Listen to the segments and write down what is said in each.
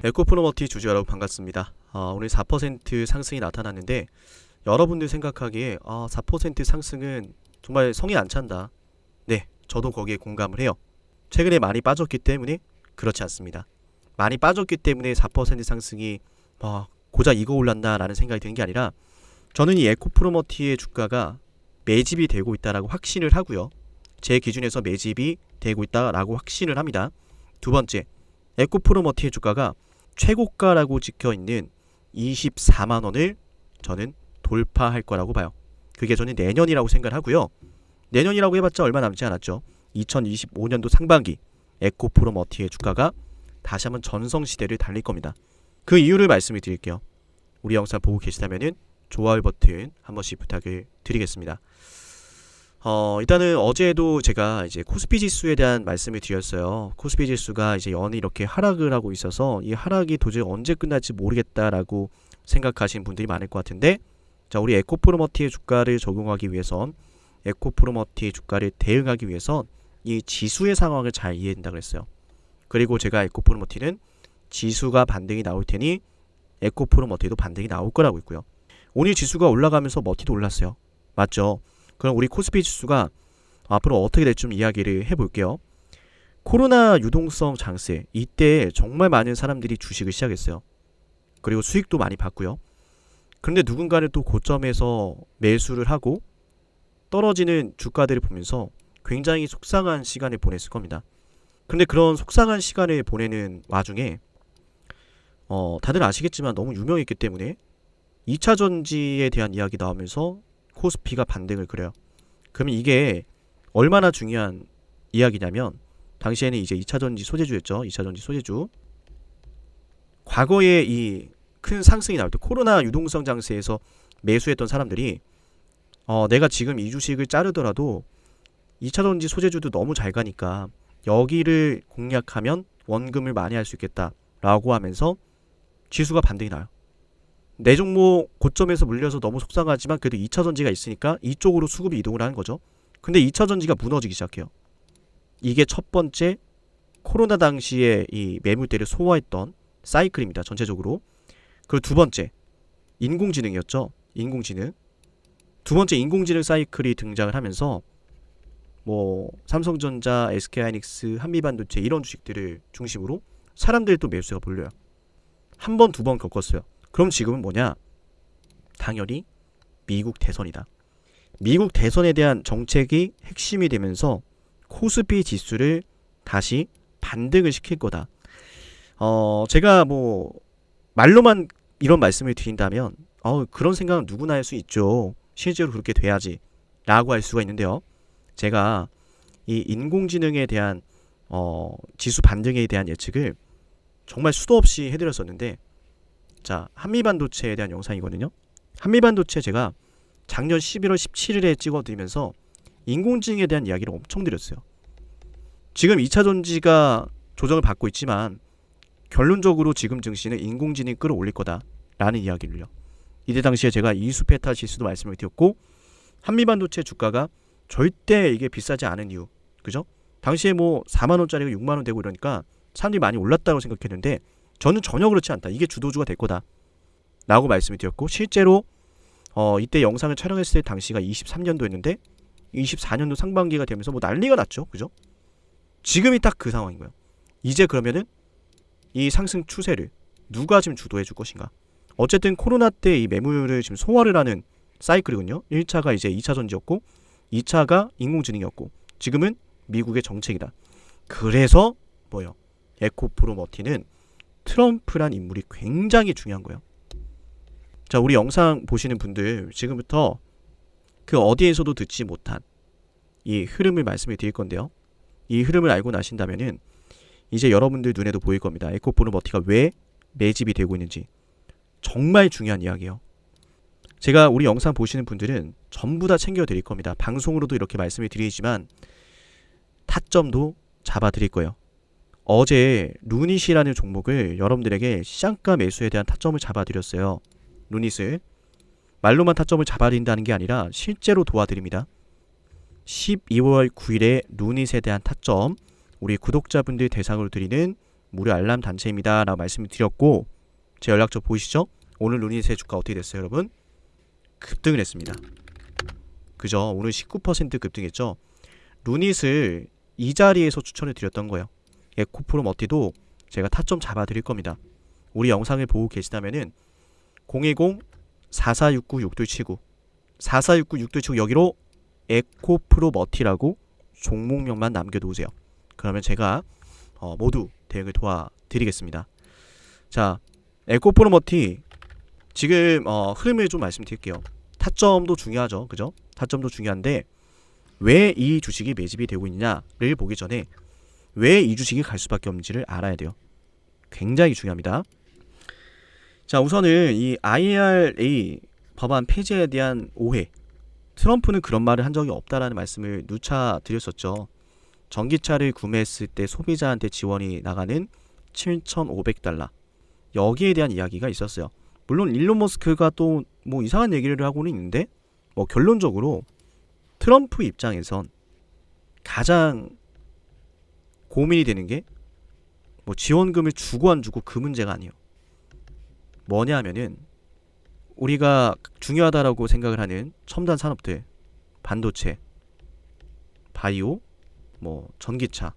에코프로머티 주주 여러분 반갑습니다. 오늘 4% 상승이 나타났는데 여러분들 생각하기에 4% 상승은 정말 성이 안 찬다. 네, 저도 거기에 공감을 해요. 최근에 많이 빠졌기 때문에 그렇지 않습니다. 많이 빠졌기 때문에 4% 상승이 고작 이거 올랐나 라는 생각이 드는 게 아니라 저는 이 에코프로머티의 주가가 매집이 되고 있다라고 확신을 하고요. 제 기준에서 매집이 되고 있다라고 확신을 합니다. 두 번째, 에코프로머티의 주가가 최고가라고 찍혀있는 24만원을 저는 돌파할 거라고 봐요. 그게 저는 내년이라고 생각을 하고요. 내년이라고 해봤자 얼마 남지 않았죠. 2025년도 상반기 에코프로머티의 주가가 다시 한번 전성시대를 달릴 겁니다. 그 이유를 말씀을 드릴게요. 우리 영상 보고 계시다면 좋아요 버튼 한 번씩 부탁을 드리겠습니다. 일단은 어제도 제가 이제 코스피 지수에 대한 말씀을 드렸어요. 코스피 지수가 이제 연이 이렇게 하락을 하고 있어서 이 하락이 도저히 언제 끝날지 모르겠다라고 생각하시는 분들이 많을 것 같은데, 자, 우리 에코프로머티의 주가를 적용하기 위해선, 에코프로머티의 주가를 대응하기 위해선 이 지수의 상황을 잘 이해해야 된다 그랬어요. 그리고 제가 에코프로머티는 지수가 반등이 나올 테니 에코프로머티도 반등이 나올 거라고 있고요. 오늘 지수가 올라가면서 머티도 올랐어요. 맞죠? 그럼 우리 코스피 지수가 앞으로 어떻게 될지 좀 이야기를 해볼게요. 코로나 유동성 장세, 이때 정말 많은 사람들이 주식을 시작했어요. 그리고 수익도 많이 봤고요. 그런데 누군가는 또 고점에서 매수를 하고 떨어지는 주가들을 보면서 굉장히 속상한 시간을 보냈을 겁니다. 근데 그런 속상한 시간을 보내는 와중에 다들 아시겠지만 너무 유명했기 때문에 2차 전지에 대한 이야기 나오면서 코스피가 반등을 그려요. 그러면 이게 얼마나 중요한 이야기냐면, 당시에는 이제 2차 전지 소재주였죠. 2차 전지 소재주. 과거에 이 큰 상승이 나올 때 코로나 유동성 장세에서 매수했던 사람들이 내가 지금 이 주식을 자르더라도 2차 전지 소재주도 너무 잘 가니까 여기를 공략하면 원금을 많이 할 수 있겠다 라고 하면서 지수가 반등이 나요. 내 종목 고점에서 물려서 너무 속상하지만 그래도 2차 전지가 있으니까 이쪽으로 수급이 이동을 하는 거죠. 근데 2차 전지가 무너지기 시작해요. 이게 첫 번째 코로나 당시에 이 매물대를 소화했던 사이클입니다. 전체적으로. 그리고 두 번째 인공지능이었죠. 인공지능. 두 번째 인공지능 사이클이 등장을 하면서 삼성전자, SK하이닉스, 한미반도체 이런 주식들을 중심으로 사람들이 또 매수가 몰려요. 한 번, 두 번 겪었어요. 그럼 지금은 뭐냐? 당연히 미국 대선이다. 미국 대선에 대한 정책이 핵심이 되면서 코스피 지수를 다시 반등을 시킬 거다. 제가 말로만 이런 말씀을 드린다면 그런 생각은 누구나 할 수 있죠. 실제로 그렇게 돼야지 라고 할 수가 있는데요. 제가 이 인공지능에 대한 지수 반등에 대한 예측을 정말 수도 없이 해드렸었는데, 자, 한미반도체에 대한 영상이거든요. 한미반도체 제가 작년 11월 17일에 찍어드리면서 인공지능에 대한 이야기를 엄청 드렸어요. 지금 2차 전지가 조정을 받고 있지만 결론적으로 지금 증시는 인공지능이 끌어올릴 거다 라는 이야기를요. 이때 당시에 제가 이수페타 지수도 말씀을 드렸고, 한미반도체 주가가 절대 이게 비싸지 않은 이유, 그죠? 당시에 4만원짜리가 6만원 되고 이러니까 사람들이 많이 올랐다고 생각했는데 저는 전혀 그렇지 않다. 이게 주도주가 될 거다 라고 말씀을 드렸고, 실제로 이때 영상을 촬영했을 때 당시가 23년도였는데 24년도 상반기가 되면서 난리가 났죠. 그죠? 지금이 딱 그 상황인 거예요. 이제 그러면은 이 상승 추세를 누가 지금 주도해 줄 것인가? 어쨌든 코로나 때 이 매물을 지금 소화를 하는 사이클이군요. 1차가 이제 2차 전지였고 2차가 인공지능이었고 지금은 미국의 정책이다. 그래서 에코프로머티는 트럼프란 인물이 굉장히 중요한 거예요. 자, 우리 영상 보시는 분들 지금부터 그 어디에서도 듣지 못한 이 흐름을 말씀을 드릴 건데요. 이 흐름을 알고 나신다면은 이제 여러분들 눈에도 보일 겁니다. 에코프로머티가 왜 매집이 되고 있는지. 정말 중요한 이야기예요. 제가 우리 영상 보시는 분들은 전부 다 챙겨 드릴 겁니다. 방송으로도 이렇게 말씀을 드리지만 타점도 잡아 드릴 거예요. 어제 루닛이라는 종목을 여러분들에게 시장가 매수에 대한 타점을 잡아드렸어요. 루닛을 말로만 타점을 잡아드린다는 게 아니라 실제로 도와드립니다. 12월 9일에 루닛에 대한 타점, 우리 구독자분들 대상으로 드리는 무료 알람 단체입니다 라고 말씀을 드렸고, 제 연락처 보이시죠? 오늘 루닛의 주가 어떻게 됐어요 여러분? 급등을 했습니다. 그죠? 오늘 19% 급등했죠. 루닛을 이 자리에서 추천해 드렸던 거예요. 에코프로머티도 제가 타점 잡아 드릴 겁니다. 우리 영상을 보고 계시다면은 010-4469-6279 4469-6279 여기로 에코프로머티라고 종목명만 남겨놓으세요. 그러면 제가 모두 대응을 도와드리겠습니다. 자, 에코프로머티 지금 흐름을 좀 말씀드릴게요. 타점도 중요하죠. 그죠? 타점도 중요한데 왜 이 주식이 매집이 되고 있느냐를 보기 전에 왜 이 주식이 갈 수밖에 없는지를 알아야 돼요. 굉장히 중요합니다. 자, 우선은 이 IRA 법안 폐지에 대한 오해. 트럼프는 그런 말을 한 적이 없다라는 말씀을 누차 드렸었죠. 전기차를 구매했을 때 소비자한테 지원이 나가는 $7,500 여기에 대한 이야기가 있었어요. 물론 일론 머스크가 또 뭐 이상한 얘기를 하고는 있는데 뭐 결론적으로 트럼프 입장에선 가장 고민이 되는 게 뭐 지원금을 주고 안 주고 그 문제가 아니에요. 뭐냐 하면은 우리가 중요하다라고 생각을 하는 첨단 산업들, 반도체, 바이오, 뭐 전기차,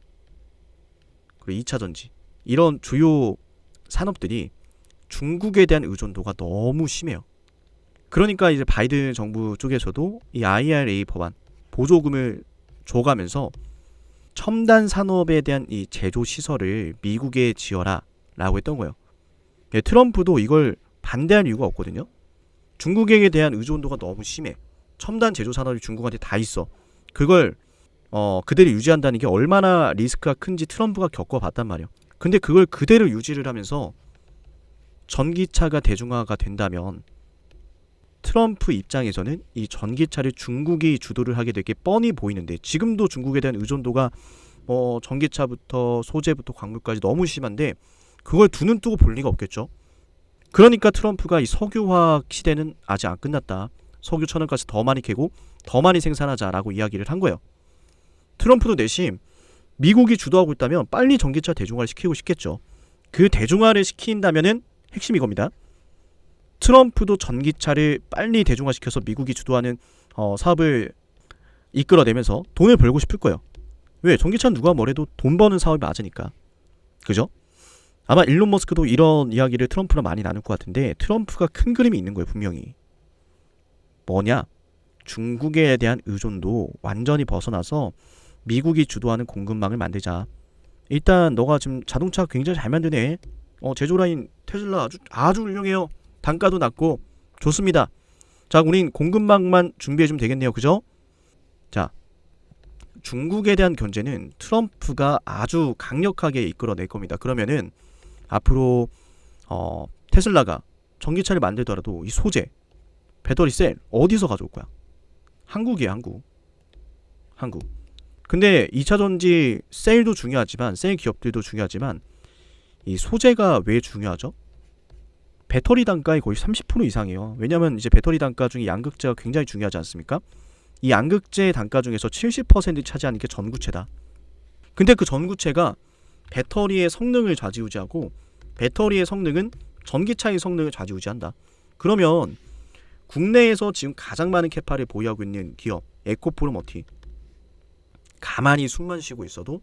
그리고 2차 전지 이런 주요 산업들이 중국에 대한 의존도가 너무 심해요. 그러니까 이제 바이든 정부 쪽에서도 이 IRA 법안 보조금을 줘가면서 첨단 산업에 대한 이 제조 시설을 미국에 지어라 라고 했던 거예요. 트럼프도 이걸 반대할 이유가 없거든요. 중국에 대한 의존도가 너무 심해. 첨단 제조 산업이 중국한테 다 있어. 그걸 그대로 유지한다는 게 얼마나 리스크가 큰지 트럼프가 겪어봤단 말이에요. 근데 그걸 그대로 유지를 하면서 전기차가 대중화가 된다면 트럼프 입장에서는 이 전기차를 중국이 주도를 하게 될 게 뻔히 보이는데 지금도 중국에 대한 의존도가 전기차부터 소재부터 광물까지 너무 심한데 그걸 두 눈 뜨고 볼 리가 없겠죠. 그러니까 트럼프가 이 석유화학 시대는 아직 안 끝났다. 석유 천연가스 더 많이 캐고 더 많이 생산하자라고 이야기를 한 거예요. 트럼프도 내심 미국이 주도하고 있다면 빨리 전기차 대중화를 시키고 싶겠죠. 그 대중화를 시킨다면은 핵심 이겁니다. 트럼프도 전기차를 빨리 대중화시켜서 미국이 주도하는 사업을 이끌어내면서 돈을 벌고 싶을 거예요. 왜? 전기차는 누가 뭐래도 돈 버는 사업이 맞으니까. 그죠? 아마 일론 머스크도 이런 이야기를 트럼프랑 많이 나눌 것 같은데 트럼프가 큰 그림이 있는 거예요. 분명히. 뭐냐? 중국에 대한 의존도 완전히 벗어나서 미국이 주도하는 공급망을 만들자. 일단 너가 지금 자동차 굉장히 잘 만드네. 제조라인 테슬라 아주 훌륭해요. 단가도 낮고 좋습니다. 자, 우린 공급망만 준비해주면 되겠네요. 그죠? 자, 중국에 대한 견제는 트럼프가 아주 강력하게 이끌어낼 겁니다. 그러면은 앞으로 테슬라가 전기차를 만들더라도 이 소재, 배터리 셀 어디서 가져올 거야? 한국이야, 한국. 근데 2차 전지 셀도 중요하지만 셀 기업들도 중요하지만 이 소재가 왜 중요하죠? 배터리 단가의 거의 30% 이상이에요. 왜냐면 이제 배터리 단가 중에 양극재가 굉장히 중요하지 않습니까? 이 양극재 단가 중에서 70% 차지하는 게 전구체다. 근데 그 전구체가 배터리의 성능을 좌지우지하고 배터리의 성능은 전기차의 성능을 좌지우지한다. 그러면 국내에서 지금 가장 많은 캐파를 보유하고 있는 기업 에코프로머티 가만히 숨만 쉬고 있어도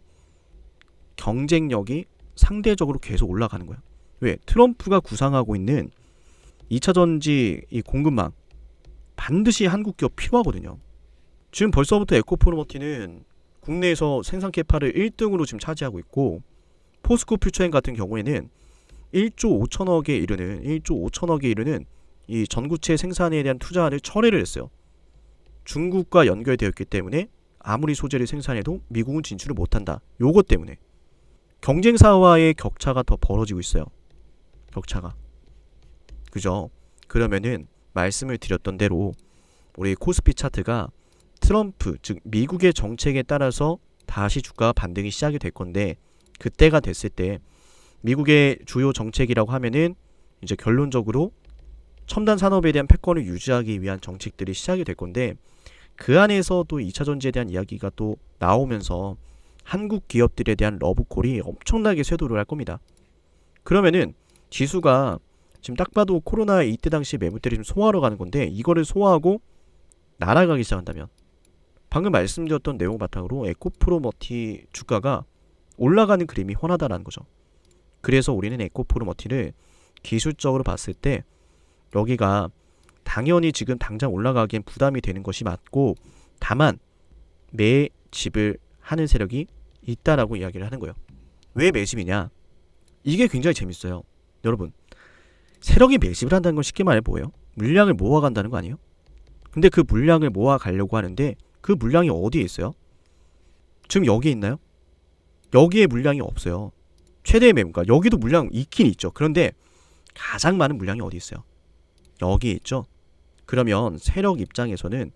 경쟁력이 상대적으로 계속 올라가는 거야. 왜? 트럼프가 구상하고 있는 2차 전지 이 공급망 반드시 한국 기업 필요하거든요. 지금 벌써부터 에코프로머티는 국내에서 생산 캐파를 1등으로 지금 차지하고 있고 포스코 퓨처엠 같은 경우에는 1조 5천억에 이르는 이 전구체 생산에 대한 투자를 철회를 했어요. 중국과 연결되었기 때문에 아무리 소재를 생산해도 미국은 진출을 못한다. 요것 때문에 경쟁사와의 격차가 더 벌어지고 있어요. 격차가. 그죠? 그러면은 말씀을 드렸던 대로 우리 코스피 차트가 트럼프, 즉 미국의 정책에 따라서 다시 주가가 반등이 시작이 될 건데 그때가 됐을 때 미국의 주요 정책이라고 하면은 이제 결론적으로 첨단 산업에 대한 패권을 유지하기 위한 정책들이 시작이 될 건데 그 안에서 또 2차 전지에 대한 이야기가 또 나오면서 한국 기업들에 대한 러브콜이 엄청나게 쇄도를 할 겁니다. 그러면은 지수가 지금 딱 봐도 코로나 이때 당시 매물대를 좀 소화하러 가는 건데 이거를 소화하고 날아가기 시작한다면 방금 말씀드렸던 내용 바탕으로 에코프로머티 주가가 올라가는 그림이 훤하다라는 거죠. 그래서 우리는 에코프로머티를 기술적으로 봤을 때 여기가 당연히 지금 당장 올라가기엔 부담이 되는 것이 맞고 다만 매집을 하는 세력이 있다라고 이야기를 하는 거예요. 왜 매집이냐? 이게 굉장히 재밌어요. 여러분, 세력이 매집을 한다는 건 쉽게 말해 뭐예요? 물량을 모아간다는 거 아니에요? 근데 그 물량을 모아가려고 하는데 그 물량이 어디에 있어요? 지금 여기에 있나요? 여기에 물량이 없어요. 최대의 매물가. 여기도 물량 있긴 있죠. 그런데 가장 많은 물량이 어디 있어요? 여기에 있죠. 그러면 세력 입장에서는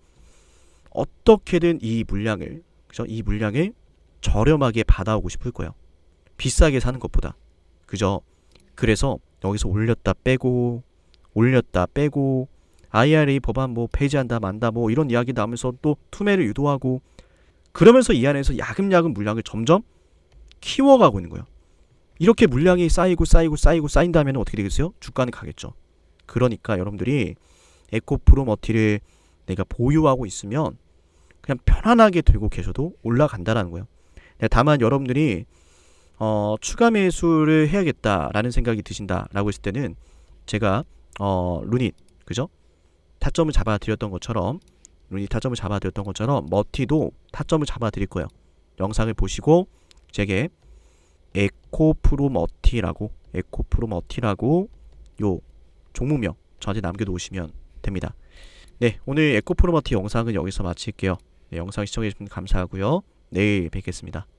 어떻게든 이 물량을, 그죠? 이 물량을 저렴하게 받아오고 싶을 거예요. 비싸게 사는 것보다. 그죠? 그래서 여기서 올렸다 빼고 IRA 법안 뭐 폐지한다 만다 뭐 이런 이야기 나오면서 또 투매를 유도하고 그러면서 이 안에서 야금야금 물량을 점점 키워가고 있는 거예요. 이렇게 물량이 쌓인다면 어떻게 되겠어요? 주가는 가겠죠. 그러니까 여러분들이 에코프로머티를 내가 보유하고 있으면 그냥 편안하게 들고 계셔도 올라간다라는 거예요. 다만 여러분들이 추가 매수를 해야겠다라는 생각이 드신다라고 했을 때는 제가 루닛, 그죠? 타점을 잡아드렸던 것처럼 머티도 타점을 잡아드릴 거예요. 영상을 보시고 제게 에코프로머티라고 요 종목명 저한테 남겨놓으시면 됩니다. 네, 오늘 에코프로머티 영상은 여기서 마칠게요. 네, 영상 시청해주셔서 감사하고요. 내일 뵙겠습니다.